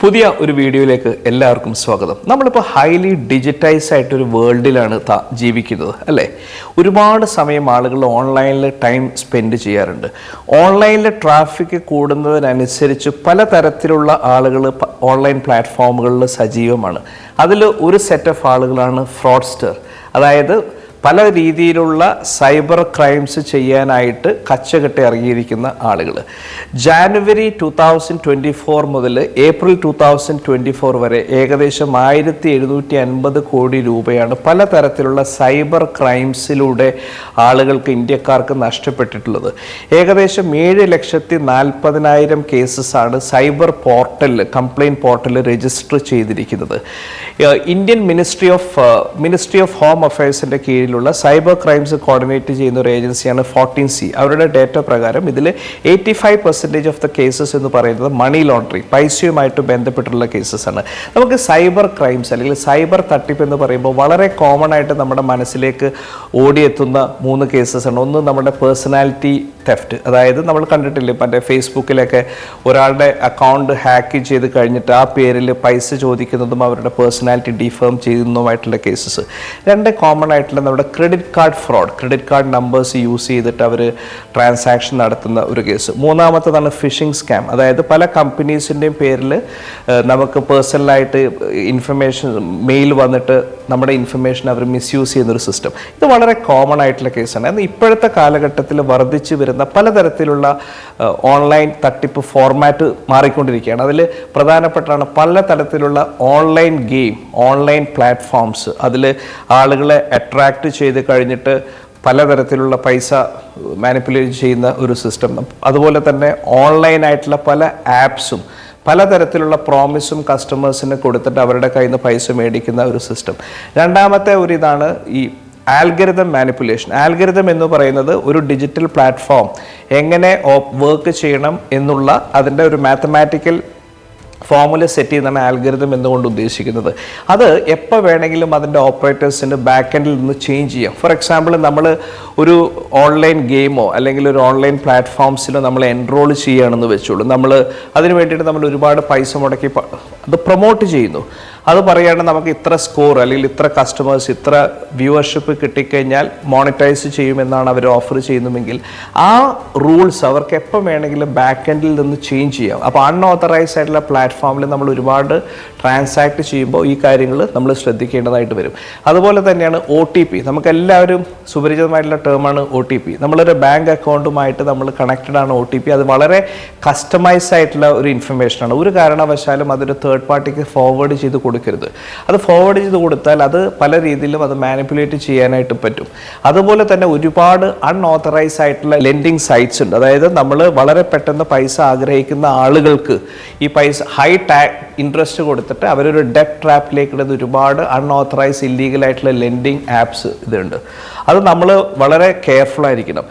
പുതിയ ഒരു വീഡിയോയിലേക്ക് എല്ലാവർക്കും സ്വാഗതം. നമ്മളിപ്പോൾ ഹൈലി ഡിജിറ്റൈസ് ആയിട്ടൊരു വേൾഡിലാണ് ജീവിക്കുന്നത് അല്ലേ? ഒരുപാട് സമയം ആളുകൾ ഓൺലൈനിൽ ടൈം സ്പെൻഡ് ചെയ്യാറുണ്ട്. ഓൺലൈനിൽ ട്രാഫിക് കൂടുന്നതിനനുസരിച്ച് പലതരത്തിലുള്ള ആളുകൾ ഓൺലൈൻ പ്ലാറ്റ്ഫോമുകളിൽ സജീവമാണ്. അതിൽ ഒരു സെറ്റ് ഓഫ് ആളുകളാണ് ഫ്രോഡ്സ്റ്റർ. അതായത് പല രീതിയിലുള്ള സൈബർ ക്രൈംസ് ചെയ്യാനായിട്ട് കച്ചകെട്ടി ഇറങ്ങിയിരിക്കുന്ന ആളുകൾ. ജാനുവരി 2024 മുതൽ ഏപ്രിൽ 2024 വരെ ഏകദേശം 1750 കോടി രൂപയാണ് പലതരത്തിലുള്ള സൈബർ ക്രൈംസിലൂടെ ആളുകൾക്ക്, ഇന്ത്യക്കാർക്ക് നഷ്ടപ്പെട്ടിട്ടുള്ളത്. ഏകദേശം 7,40,000 കേസസാണ് സൈബർ പോർട്ടലിൽ, കംപ്ലയിൻറ്റ് പോർട്ടലിൽ രജിസ്റ്റർ ചെയ്തിരിക്കുന്നത്. ഇന്ത്യൻ മിനിസ്ട്രി ഓഫ് ഹോം അഫയേഴ്സിൻ്റെ കീഴിൽ സൈബർ ക്രൈംസ് കോർഡിനേറ്റ് ചെയ്യുന്ന ഒരു ഏജൻസിയാണ് 14C. അവരുടെ ഡേറ്റ പ്രകാരം ഇതിൽ 85% ഓഫ് ദ കേസസ് എന്ന് പറയുന്നത് മണി ലോണ്ടറിങ്, പൈസയുമായിട്ട് ബന്ധപ്പെട്ടുള്ള കേസസ് ആണ്. നമുക്ക് സൈബർ ക്രൈംസ് അല്ലെങ്കിൽ സൈബർ തട്ടിപ്പ് എന്ന് പറയുമ്പോൾ വളരെ കോമൺ ആയിട്ട് നമ്മുടെ മനസ്സിലേക്ക് ഓടിയെത്തുന്ന 3 കേസസ് ആണ്. ഒന്ന് നമ്മുടെ പേഴ്സണാലിറ്റി തെഫ്റ്റ്, അതായത് നമ്മൾ കണ്ടിട്ടില്ലേ മറ്റേ ഫേസ്ബുക്കിലൊക്കെ ഒരാളുടെ അക്കൗണ്ട് ഹാക്ക് ചെയ്ത് കഴിഞ്ഞിട്ട് ആ പേരിൽ പൈസ ചോദിക്കുന്നതും അവരുടെ പേഴ്സണാലിറ്റി ഡിഫേം ചെയ്യുന്നതുമായിട്ടുള്ള കേസസ്. 2 കോമൺ ആയിട്ടുള്ള നമ്മുടെ credit card fraud, credit card numbers use ചെയ്തിട്ട് അവർ ട്രാൻസാക്ഷൻ നടത്തുന്ന ഒരു കേസ്. 3-മത്തേതാണ് ഫിഷിംഗ് സ്കാം, അതായത് പല കമ്പനീസിൻ്റെയും പേരിൽ നമുക്ക് പേഴ്സണലായിട്ട് ഇൻഫർമേഷൻ മെയിൽ വന്നിട്ട് നമ്മുടെ ഇൻഫർമേഷൻ അവർ മിസ്യൂസ് ചെയ്യുന്നൊരു സിസ്റ്റം. ഇത് വളരെ കോമൺ ആയിട്ടുള്ള കേസാണ്. എന്നാൽ ഇപ്പോഴത്തെ കാലഘട്ടത്തിൽ വർദ്ധിച്ചു വരുന്ന പലതരത്തിലുള്ള ഓൺലൈൻ തട്ടിപ്പ് ഫോർമാറ്റ് മാറിക്കൊണ്ടിരിക്കുകയാണ്. അതിൽ പ്രധാനപ്പെട്ടാണ് പലതരത്തിലുള്ള ഓൺലൈൻ ഗെയിം, ഓൺലൈൻ പ്ലാറ്റ്ഫോംസ്. അതിൽ ആളുകളെ അട്രാക്റ്റ് ചെയ്ത് കഴിഞ്ഞിട്ട് പലതരത്തിലുള്ള പൈസ മാനിപ്പുലേറ്റ് ചെയ്യുന്ന ഒരു സിസ്റ്റം. അതുപോലെ തന്നെ ഓൺലൈനായിട്ടുള്ള പല ആപ്സും പലതരത്തിലുള്ള പ്രോമിസും കസ്റ്റമേഴ്സിന് കൊടുത്തിട്ട് അവരുടെ കയ്യിൽ നിന്ന് പൈസ മേടിക്കുന്ന ഒരു സിസ്റ്റം. 2-മത്തെ ഒരു ഇതാണ് ഈ ആൽഗരിതം മാനിപ്പുലേഷൻ. ആൽഗരിതം എന്ന് പറയുന്നത് ഒരു ഡിജിറ്റൽ പ്ലാറ്റ്ഫോം എങ്ങനെ വർക്ക് ചെയ്യണം എന്നുള്ള അതിൻ്റെ ഒരു മാത്തമാറ്റിക്കൽ ഫോർമുല സെറ്റ് ചെയ്യുന്നതാണ് ആൽഗരിതം എന്നുകൊണ്ട് ഉദ്ദേശിക്കുന്നത്. അത് എപ്പോൾ വേണമെങ്കിലും അതിൻ്റെ ഓപ്പറേറ്റേഴ്സിന് ബാക്ക് എൻഡിൽ നിന്ന് ചേഞ്ച് ചെയ്യാം. ഫോർ എക്സാമ്പിൾ, നമ്മൾ ഒരു ഓൺലൈൻ ഗെയിമോ അല്ലെങ്കിൽ ഒരു ഓൺലൈൻ പ്ലാറ്റ്ഫോംസിലോ നമ്മൾ എൻറോൾ ചെയ്യുകയാണെന്ന് വെച്ചോളൂ. നമ്മൾ അതിന് വേണ്ടിയിട്ട് നമ്മൾ ഒരുപാട് പൈസ മുടക്കി അത് പ്രൊമോട്ട് ചെയ്യുന്നു. അത് പറയുകയാണ് നമുക്ക് ഇത്ര സ്കോർ അല്ലെങ്കിൽ ഇത്ര കസ്റ്റമേഴ്സ്, ഇത്ര വ്യൂവർഷിപ്പ് കിട്ടിക്കഴിഞ്ഞാൽ മോണിറ്റൈസ് ചെയ്യുമെന്നാണ് അവർ ഓഫർ ചെയ്യുന്നതെങ്കിൽ ആ റൂൾസ് അവർക്ക് എപ്പോൾ വേണമെങ്കിലും ബാക്ക് എൻഡിൽ നിന്ന് ചേഞ്ച് ചെയ്യാം. അപ്പോൾ അൺഓതറൈസ്ഡ് ആയിട്ടുള്ള പ്ലാറ്റ്ഫോമിൽ നമ്മൾ ഒരുപാട് ട്രാൻസാക്ട് ചെയ്യുമ്പോൾ ഈ കാര്യങ്ങൾ നമ്മൾ ശ്രദ്ധിക്കേണ്ടതായിട്ട് വരും. അതുപോലെ തന്നെയാണ് OTP. നമുക്കെല്ലാവരും സുപരിചിതമായിട്ടുള്ള ടേമാണ് OTP. നമ്മളൊരു ബാങ്ക് അക്കൗണ്ടുമായിട്ട് നമ്മൾ കണക്റ്റഡ് ആണ് OTP. അത് വളരെ കസ്റ്റമൈസ് ആയിട്ടുള്ള ഒരു ഇൻഫർമേഷനാണ്. ഒരു കാരണവശാലും അതൊരു തേർഡ് പാർട്ടിക്ക് ഫോർവേഡ് ചെയ്ത് കൊടുക്കരുത്. അത് ഫോർവേഡ് ചെയ്ത് കൊടുത്താൽ അത് പല രീതിയിലും അത് മാനിപ്പുലേറ്റ് ചെയ്യാനായിട്ട് പറ്റും. അതുപോലെ തന്നെ ഒരുപാട് അൺഓതറൈസ് ആയിട്ടുള്ള ലെൻഡിങ് സൈറ്റ്സ് ഉണ്ട്. അതായത് നമ്മൾ വളരെ പെട്ടെന്ന് പൈസ ആഗ്രഹിക്കുന്ന ആളുകൾക്ക് ഈ പൈസ ഹൈ ഇൻട്രസ്റ്റ് കൊടുത്തിട്ട് അവരൊരു ഡെറ്റ് ട്രാപ്പിലേക്ക് ഇടുന്ന ഒരുപാട് അൺഓതറൈസ് ഇല്ലീഗൽ ആയിട്ടുള്ള ലെൻഡിങ് ആപ്സ് ഇതുണ്ട്. അത് നമ്മൾ വളരെ കെയർഫുൾ ആയിരിക്കണം.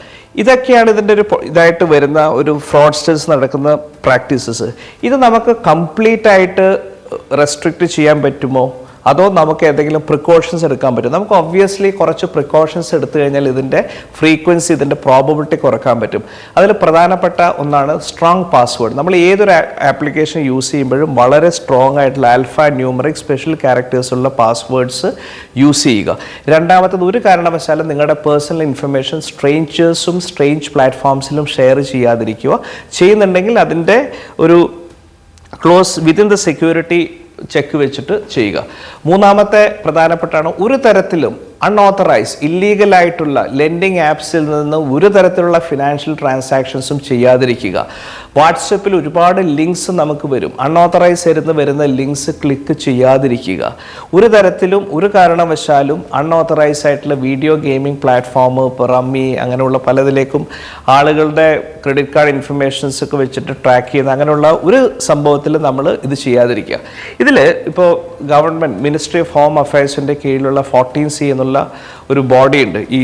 ഇതൊക്കെയാണ് ഇതിൻ്റെ ഒരു ഇതായിട്ട് വരുന്ന ഒരു ഫ്രോഡ്സ്റ്റേഴ്സ് നടക്കുന്ന പ്രാക്ടീസസ്. ഇത് നമുക്ക് കംപ്ലീറ്റ് ആയിട്ട് റെസ്ട്രിക്റ്റ് ചെയ്യാൻ പറ്റുമോ, അതോ നമുക്ക് എന്തെങ്കിലും പ്രിക്കോഷൻസ് എടുക്കാൻ പറ്റും? നമുക്ക് ഒബ്വിയസ്ലി കുറച്ച് പ്രിക്കോഷൻസ് എടുത്തു കഴിഞ്ഞാൽ ഇതിൻ്റെ ഫ്രീക്വൻസി, ഇതിൻ്റെ പ്രോബബിലിറ്റി കുറക്കാൻ പറ്റും. അതിൽ പ്രധാനപ്പെട്ട ഒന്നാണ് സ്ട്രോങ് പാസ്വേഡ്. നമ്മൾ ഏതൊരു ആപ്ലിക്കേഷൻ യൂസ് ചെയ്യുമ്പോഴും വളരെ സ്ട്രോങ് ആയിട്ടുള്ള ആൽഫ ന്യൂമറിക് സ്പെഷ്യൽ ക്യാരക്ടേഴ്സുള്ള പാസ്വേഡ്സ് യൂസ് ചെയ്യുക. 2-മത്തത്, ഒരു കാരണവശാലും നിങ്ങളുടെ പേഴ്സണൽ ഇൻഫർമേഷൻ സ്ട്രേഞ്ചേഴ്സും സ്ട്രേഞ്ച് പ്ലാറ്റ്ഫോംസിലും ഷെയർ ചെയ്യാതിരിക്കുക. ചെയ്യുന്നുണ്ടെങ്കിൽ അതിൻ്റെ ഒരു close within the security check വെച്ചിട്ട് ചെയ്യുക. 3-മത്തെ പ്രധാനപ്പെട്ടാണ് ഒരു തരത്തിലും അൺഓതറൈസ് ഇല്ലീഗലായിട്ടുള്ള ലെൻഡിങ് ആപ്സിൽ നിന്ന് ഒരു തരത്തിലുള്ള ഫിനാൻഷ്യൽ ട്രാൻസാക്ഷൻസും ചെയ്യാതിരിക്കുക. വാട്സപ്പിൽ ഒരുപാട് ലിങ്ക്സ് നമുക്ക് വരും. അൺഓതറൈസ് വരുന്ന ലിങ്ക്സ് ക്ലിക്ക് ചെയ്യാതിരിക്കുക. ഒരു തരത്തിലും ഒരു കാരണവശാലും അൺഓതറൈസ് ആയിട്ടുള്ള വീഡിയോ ഗെയിമിംഗ് പ്ലാറ്റ്ഫോം, റമ്മി, അങ്ങനെയുള്ള പലതിലേക്കും ആളുകളുടെ ക്രെഡിറ്റ് കാർഡ് ഇൻഫർമേഷൻസ് ഒക്കെ വെച്ചിട്ട് ട്രാക്ക് ചെയ്യുന്ന അങ്ങനെയുള്ള ഒരു സംഭവത്തിൽ നമ്മൾ ഇത് ചെയ്യാതിരിക്കുക. ഇതിൽ ഇപ്പോൾ ഗവൺമെൻറ് മിനിസ്ട്രി ഓഫ് ഹോം അഫയേഴ്സിൻ്റെ കീഴിലുള്ള 14C എന്നുള്ള ഒരു ബോഡി ഉണ്ട്. ഈ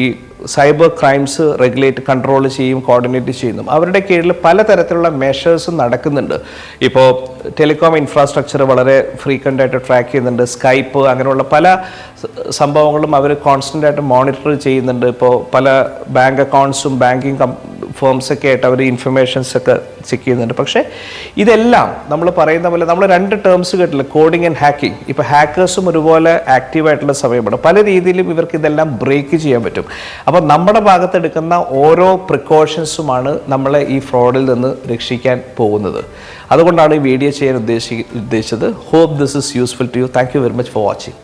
സൈബർ ക്രൈംസ് റെഗുലേറ്റ്, കൺട്രോൾ ചെയ്യും, കോർഡിനേറ്റ് ചെയ്യുന്നു. അവരുടെ കീഴിൽ പലതരത്തിലുള്ള മെഷേഴ്സും നടക്കുന്നുണ്ട്. ഇപ്പോൾ ടെലികോം ഇൻഫ്രാസ്ട്രക്ചർ വളരെ ഫ്രീക്വൻ്റ് ആയിട്ട് ട്രാക്ക് ചെയ്യുന്നുണ്ട്. സ്കൈപ്പ്, അങ്ങനെയുള്ള പല സംഭവങ്ങളും അവർ കോൺസ്റ്റൻ്റ് ആയിട്ട് മോണിറ്റർ ചെയ്യുന്നുണ്ട്. ഇപ്പോൾ പല ബാങ്ക് അക്കൗണ്ട്സും ബാങ്കിങ് ഫേംസൊക്കെ ആയിട്ട് അവർ ഇൻഫർമേഷൻസൊക്കെ ചെക്ക് ചെയ്യുന്നുണ്ട്. പക്ഷേ ഇതെല്ലാം നമ്മൾ പറയുന്ന പോലെ നമ്മൾ 2 ടേംസ് കേട്ടില്ല, കോഡിങ് ആൻഡ് ഹാക്കിംഗ്. ഇപ്പോൾ ഹാക്കേഴ്സും ഒരുപോലെ ആക്റ്റീവായിട്ടുള്ള സമയമാണ്. പല രീതിയിലും ഇവർക്ക് ഇതെല്ലാം ബ്രേക്ക് ചെയ്യാൻ പറ്റും. അപ്പോൾ നമ്മുടെ ഭാഗത്തെടുക്കുന്ന ഓരോ പ്രിക്കോഷൻസുമാണ് നമ്മളെ ഈ ഫ്രോഡിൽ നിന്ന് രക്ഷിക്കാൻ പോകുന്നത്. അതുകൊണ്ടാണ് ഈ വീഡിയോ ചെയ്യാൻ ഉദ്ദേശിച്ചത്. Hope this is useful to you. Thank you very much for watching.